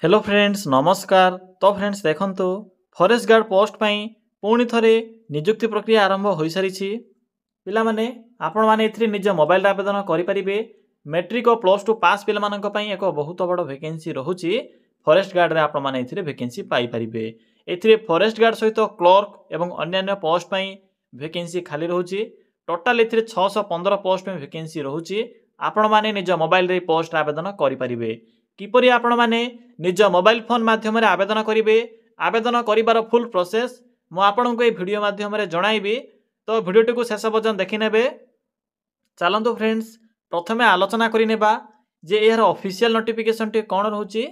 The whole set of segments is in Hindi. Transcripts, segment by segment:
हेलो फ्रेंड्स नमस्कार। तो फ्रेंड्स देखंतु फॉरेस्ट गार्ड पोस्ट पाई पुणी थरे नियुक्ति प्रक्रिया आरंभ हो सारी पिला माने आपण माने एथरे निज मोबाइल आवेदन करि परिबे। मैट्रिक और प्लस टू पास पिला मानक पई एक बहुत बड़ वैकेंसी रहुची। फॉरेस्ट गार्ड रे आपण माने एथरे वैकेंसी पाई परिबे। एथरे फॉरेस्ट गार्ड सहित क्लर्क एवं अन्य पोस्ट पाई वैकेंसी खाली रहुची। टोटल एथरे 615 पोस्ट में वैकेंसी रहुची। आपण माने निज मोबाइल रे पोस्ट आवेदन करि परिबे। किपरि आपण माने निज मोबाइल फोन माध्यम रे आवेदन करिवे। आवेदन करिवार फुल प्रोसेस मु आपनको ए वीडियो माध्यम रे जणाइबी। तो वीडियो को शेष पर्यंत देखि नेबे। चलंतु फ्रेंड्स प्रथमे आलोचना करि नेबा जे एहर ऑफिशियल नोटिफिकेशन टी कोन रहउची।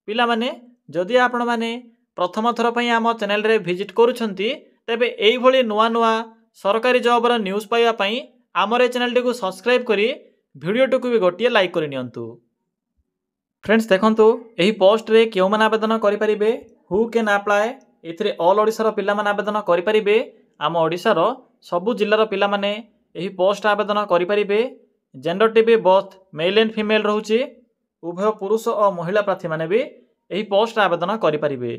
पिला माने जदि आपण माने प्रथम थर पई हम चैनल रे विजिट करूछंती तबे एई भली नुवा नुवा सरकारी जॉब रा न्यूज़ पाइबा पई हमर चैनल टी को सब्सक्राइब करी वीडियो टी को भी गोटिए लाइक करि नियंतु। फ्रेंड्स देखंतु एही पोस्ट रे केउ मान आवेदन करि परिबे। हु कैन अप्लाई एथिरे ऑल ओडिसा रो पिला मान आवेदन करि परिबे। आम ओडिसा रो सबु जिल्ला रो पिला माने एही पोस्ट आवेदन करि परिबे। जेंडर टी भी बोथ मेल एंड फीमेल रहउची। उभय पुरुष और महिला प्रार्थी माने भी एही पोस्ट आवेदन करि परिबे।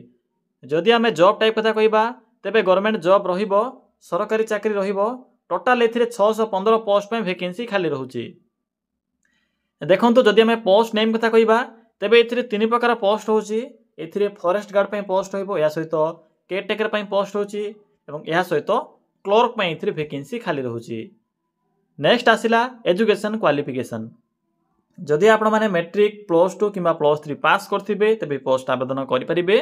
जदि आमे जॉब टाइप कथा कहिबा तेबे गवर्नमेंट जॉब रहिबो, सरकारी चाकरी रहिबो। टोटल एथिरे 615 पोस्ट में वैकेंसी खाली रहउची। देखंतु जदि आमे पोस्ट नेम कथा कहिबा तेबे एथिरे तीन प्रकार पोस्ट होची। एथिरे फॉरेस्ट गार्ड पई पोस्ट होइबो, या सहित केयर टेकर पई पोस्ट होची एवं या सहित क्लर्क पई एथिरे वैकेंसी खाली रहउची। नेक्स्ट आसिला एजुकेशन क्वालिफिकेशन। जदि आपण माने मैट्रिक प्लस टू किंबा प्लस थ्री पास करथिबे तेबे पोस्ट आवेदन करि परिबे।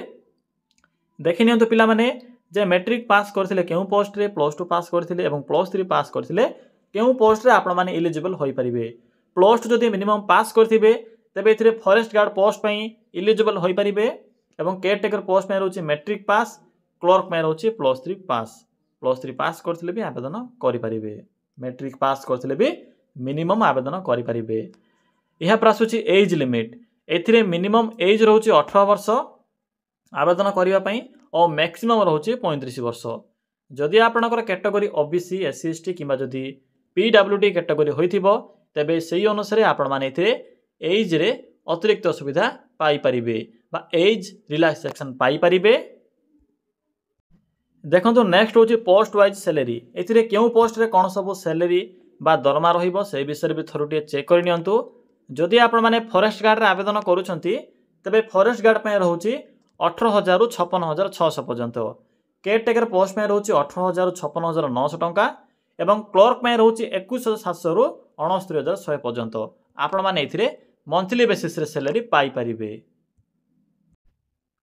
देखि नियंतु पिला माने जे मैट्रिक पास करथिले केउ पोस्ट रे, प्लस टू पास करथिले एवं प्लस थ्री पास करथिले केउ पोस्ट रे आपण माने एलिजिबल होई परिबे। प्लस टू जदि मिनिमम पास करथिबे तेबे एथिरे फॉरेस्ट गार्ड पोस्ट पई एलिजिबल होई परिबे एवं केयर टेकर पोस्ट में रहउची मैट्रिक पास, क्लर्क में रहउची प्लस थ्री पास। प्लस थ्री पास करथिले भी आवेदन करि परिबे। मैट्रिक पास करथिले भी मिनिमम आवेदन करि परिबे। इहा प्रासुची एज लिमिट। एथिरे मिनिमम एज रहउची 18 वर्ष आवेदन करिवा पई और मैक्सिमम रहउची 35 वर्ष। जदि आपनकर कैटेगरी ओबीसी, एससी एसटी किंबा जदि पीडब्ल्यूडी कैटेगरी होइथिबो तेबे सेही अनुसार आपण माने एथिरे एज रे अतिरिक्त सुविधा पाई परिबे बा एज रिलैक्सेशन पाई परिबे। देखंतु नेक्स्ट होची पोस्ट वाइज सैलरी। एथिरे केउ पोस्ट रे कोन सब सैलरी बा दरमा रहिबो से विषय भी थरुटिए चेक कर नियंतु। जदि आपण माने फॉरेस्ट गार्ड रे आवेदन करूछंती तबे फॉरेस्ट गार्ड पे रहउची 18,000 रु 56,600 पर्यंत। केयर टेकर पोस्ट में रहउची 18,000 रु 56,900 टंका एवं क्लर्क में रहउची 21,700 रु 69,100 पर्यंत। आपण माने एथिरे मंथली बेसिस रे सैलरी पाई परिबे।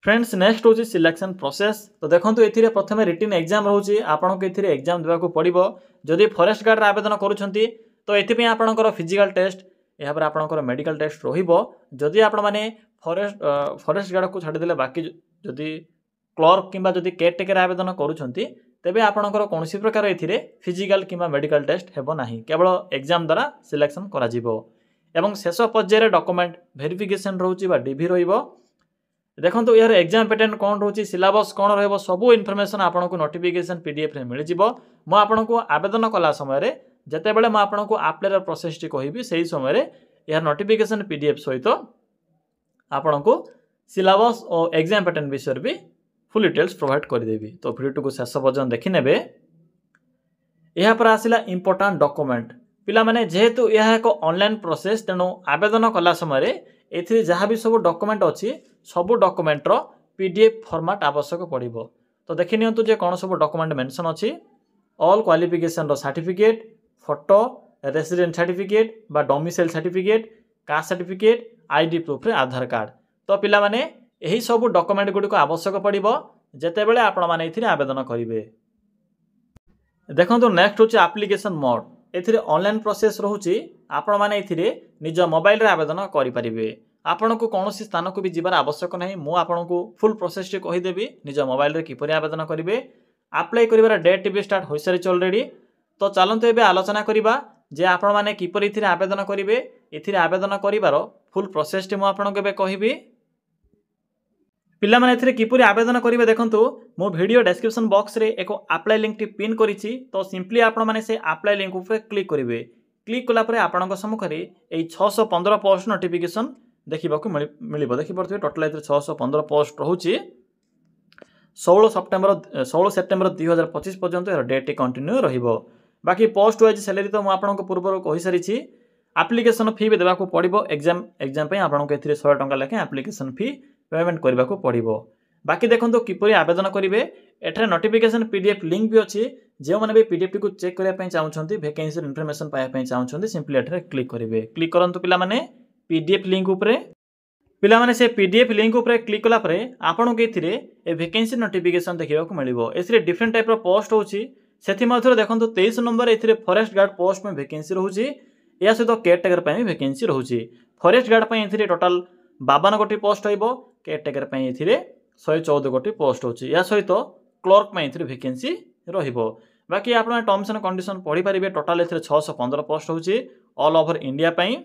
फ्रेंड्स नेक्स्ट होची सिलेक्शन प्रोसेस। तो देखंतु एथिरे प्रथमे रिटन एग्जाम रहउची। आपण को एथिरे एग्जाम देबा को पड़िबो। जदि फॉरेस्ट गार्ड रे आवेदन करूछंती तो एथि पे आपनकर फिजिकल टेस्ट या पर आपनकर मेडिकल टेस्ट रहिबो। जदि आपण माने फॉरेस्ट गार्ड को छाडी देले बाकी जदि क्लर्क किंबा जदि केयर टेकर आवेदन करूछंती तेबे आपनकर कोनोसी प्रकार एथिरे फिजिकल किंबा मेडिकल टेस्ट हेबो नाही, केवल एग्जाम द्वारा सिलेक्शन करा जिवो। एवं शेष पर्यायर डॉक्यूमेंट वेरिफिकेशन रहउची बा डीवी रहिबो। देखंतु यार एग्जाम पैटर्न कोन रहउची, सिलेबस कोन रहइबो, सबु इन्फॉर्मेशन आपनको नोटिफिकेशन पीडीएफ रे मिल जिवो। मो आपनको आवेदन कला समय रे जते बेले मो आपनको अप्लाई प्रोसेस टी कहिबी सेही समय रे यार नोटिफिकेशन पीडीएफ सहित आपनको सिलेबस और एग्जाम पैटर्न विषय भी फुल डिटेल्स प्रोवाइड कर देबी। तो वीडियो को शेष पर्यंत देखि नेबे। एहा पर आसिला इंपोर्टेंट डॉक्यूमेंट। पिला माने जेहेतु यह एक ऑनलाइन प्रोसेस तेणु आवेदन कला समय एथिरे जहाँ भी सब डॉक्यूमेंट अच्छी सब डॉक्यूमेंट रो पीडीएफ फॉर्मेट आवश्यक पड़िबो। तो देखि नियंतु जे कोन सब डॉक्यूमेंट मेंशन अछि। ऑल क्वालिफिकेशन रो सर्टिफिकेट, फोटो, रेसिडेंट सर्टिफिकेट बा domicile certificate, caste certificate, ID proof रे आधार कार्ड। तो पिला माने एही सब डॉक्यूमेंट गुडी को आवश्यक पड़िबो जेते बेले आपण माने एथिरे आवेदन करिवे। देखंतु नेक्स्ट होची एप्लीकेशन मोड। एथिरे ऑनलाइन प्रोसेस रहउची। आपण माने एथिरे निज मोबाइल रे आवेदन करि परिबे। आपण को कोनोसी स्थान को भी जिबार आवश्यक नाही। मु आपण को फुल प्रोसेस टी कहि देबी निज मोबाइल रे किपरि आवेदन करिवे। अप्लाई करिवार डेट भी स्टार्ट होई सारी ऑलरेडी। तो चलंतु एबे आलोचना करिबा जे आपण माने किपरि एथिरे आवेदन करिवे। एथिरे आवेदन करिवार फुल प्रोसेस टी मु आपण को एबे कहिबी। पिला माने एथिरे किपरि आवेदन करिवे देखंतु मो वीडियो डिस्क्रिप्शन बॉक्स रे एको अप्लाई लिंक टी पिन करिछि। तो सिंपली आपण माने से अप्लाई लिंक ऊपर क्लिक करिवे। क्लिक कला परे आपणक सम्मुख रे एई 615 पोस्ट नोटिफिकेशन देखा मिल देखिपे टोटाल 615 पोस्ट रोचे 16 सेप्टेम्बर 2025 पर्यंत यार डेट कंटिन्यू रहिबो। बाकी पोस्ट वाइज सैलरी तो मुझे पूर्व कही सारी एप्लिकेशन फी भी देवाक पड़ो एग्जाम आपको ए 100 टंका लेखें एप्लिकेशन फी पेमेंट करने को पड़ो। बाकी देखो किपरि आवेदन करेंगे एठारे नोटिफिकेशन पीडीएफ लिंक भी अच्छी जो मैंने भी पीडीएफ टी को चेक करने चाहते वैकेंसी इनफॉरमेशन पाइबा चाहते सिंपली एठारे क्लिक करेंगे। क्लिक करंतु पिला माने पीडीएफ लिंक उपरे पिला माने से पीडीएफ लिंक उपरे क्लिक कला परे आपन के थिरे ए वैकेंसी नोटिफिकेशन देखिबा को मिलिबो। एथिरे डिफरेंट टाइप रो पोस्ट होची सेथि मथुर देखंतु 23 नंबर एथिरे फॉरेस्ट गार्ड पोस्ट में वैकेंसी रहूची या सहित केयरटेकर पई वैकेंसी रहूची। फॉरेस्ट गार्ड पई एथिरे टोटल 52 गोटी पोस्ट होइबो केयरटेकर पई एथिरे 114 गोटी पोस्ट होची या सहित क्लर्क पई एथिरे वैकेंसी रहिबो। बाकी आपन टर्म्स एंड कंडीशन पढी परिबे टोटल एथिरे 615 पोस्ट होची ऑल ओवर इंडिया पई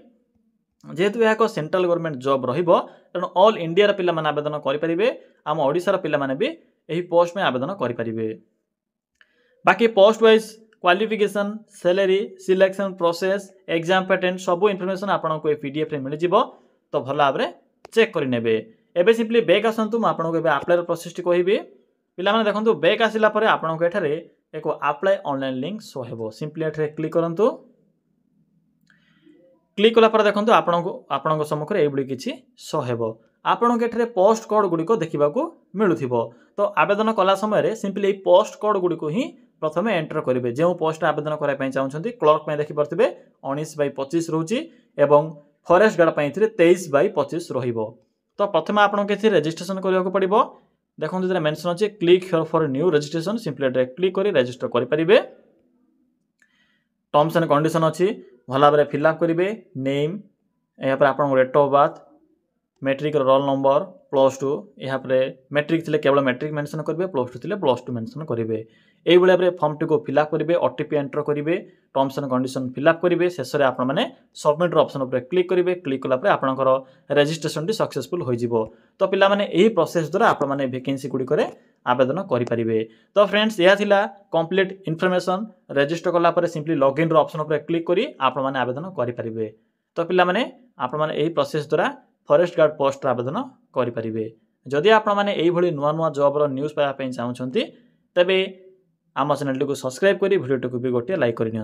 जेहेतु यह एक सेंट्रल गवर्नमेंट जॉब रहिबो तेणु ऑल इंडिया पिला माने आवेदन करि परिबे आम ओडिसा पिला माने भी एही पोस्ट में आवेदन करि परिबे। बाकी post wise qualification salary selection process exam pattern सब इनफॉरमेशन आपको ये पीडीएफ रे मिल जिवो तो भल भाव चेक कर नेबे। एबे सिंपली बैक आसंतु म आपको एबे अप्लाई प्रोसेस टी कहबी पिला माने देखंतु बैक आसिला परे आपको एठारे एक अप्लाई ऑनलाइन लिंक शो हेबो। सिंपली एठारे क्लिक करंतु क्लिक कला पर देखंतु आपनको सम्मुख रे एबुली किछि शो हेबो। आपनको एठारे पोस्ट कोड गुडी को देखिबा को मिलुथिबो तो आवेदन कला समय रे सिंपली ए पोस्ट कोड गुडी को ही प्रथमे एंटर करेंगे जो पोस्ट आवेदन करने चाहते क्लर्क में देखिपे 19/25 रोची एवं फॉरेस्ट गार्ड पर 23/25 रहिबो। तो प्रथम आपको रजिस्ट्रेशन करने को पड़ो देखो जो मेंशन अच्छे click here for new registration simply click कर रजिस्टर करेंगे। टर्म्स एंड कंडीशन अच्छी भल भाव फिलअप करेंगे नेम यहाँ आप date of birth matric roll number +2 यहाँ मैट्रिक थे केवल मैट्रिक मेंशन करेंगे +2 थे +2 मेंशन करेंगे। यही भाव फॉर्म टी को फिलअप करेंगे ओटीपी एंटर करेंगे टर्म्स एंड कंडीशन फिलअप करेंगे शेष में आप सबमिट ऑप्शन पर क्लिक करेंगे। क्लिक कला आपंकर रजिस्ट्रेशन टी सक्सेसफुल हो तो पिला माने यही प्रोसेस द्वारा आप वैकेंसी गुड़िक आवेदन करेंगे। तो फ्रेंड्स यह थिला कंप्लीट इनफॉरमेशन रजिस्टर कला सिंपली लॉगिन ऑप्शन पर क्लिक करी आप आवेदन करेंगे। तो पिला माने आप यही प्रोसेस द्वारा फॉरेस्ट गार्ड पोस्ट आवेदन करेंगे। जदि आपड़ी नुआ नुआ जॉब न्यूज़ पाइबा चाहते तेबे आम चैनल को सब्सक्राइब करी वीडियो को भी गोटे लाइक करनी।